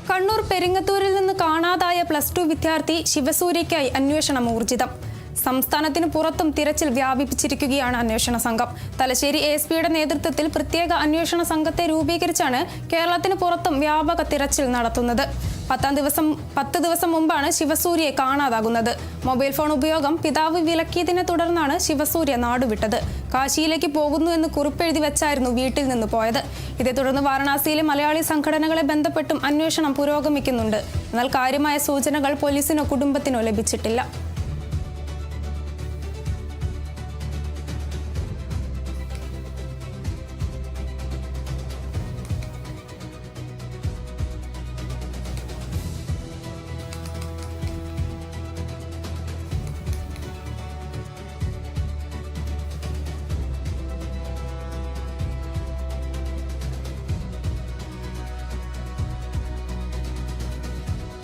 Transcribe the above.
കണ്ണൂർ പെരിങ്ങത്തൂരിൽ നിന്ന് കാണാതായ +2 വിദ്യാർത്ഥി ശിവസൂര്യയ്ക്കായി അന്വേഷണം ഊർജിതം. സംസ്ഥാനത്തിന് പുറത്തും തിരച്ചിൽ വ്യാപിപ്പിച്ചിരിക്കുകയാണ് അന്വേഷണ സംഘം. തലശ്ശേരി ASPയുടെ നേതൃത്വത്തിൽ പ്രത്യേക അന്വേഷണ സംഘത്തെ രൂപീകരിച്ചാണ് കേരളത്തിന് പുറത്തും വ്യാപക തിരച്ചിൽ നടത്തുന്നത്. 10 ദിവസം മുമ്പാണ് ശിവസൂര്യയെ കാണാതാകുന്നത്. മൊബൈൽ ഫോൺ ഉപയോഗം പിതാവ് വിലക്കിയതിനെ തുടർന്നാണ് ശിവസൂര്യ നാടുവിട്ടത്. കാശിയിലേക്ക് പോകുന്നു എന്ന് കുറിപ്പെഴുതി വെച്ചായിരുന്നു വീട്ടിൽ നിന്ന് പോയത്. ഇതേ തുടർന്ന് വാരണാസിയിലെ മലയാളി സംഘടനകളെ ബന്ധപ്പെട്ടും അന്വേഷണം പുരോഗമിക്കുന്നുണ്ട്. എന്നാൽ കാര്യമായ സൂചനകൾ പോലീസിനോ കുടുംബത്തിനോ ലഭിച്ചിട്ടില്ല.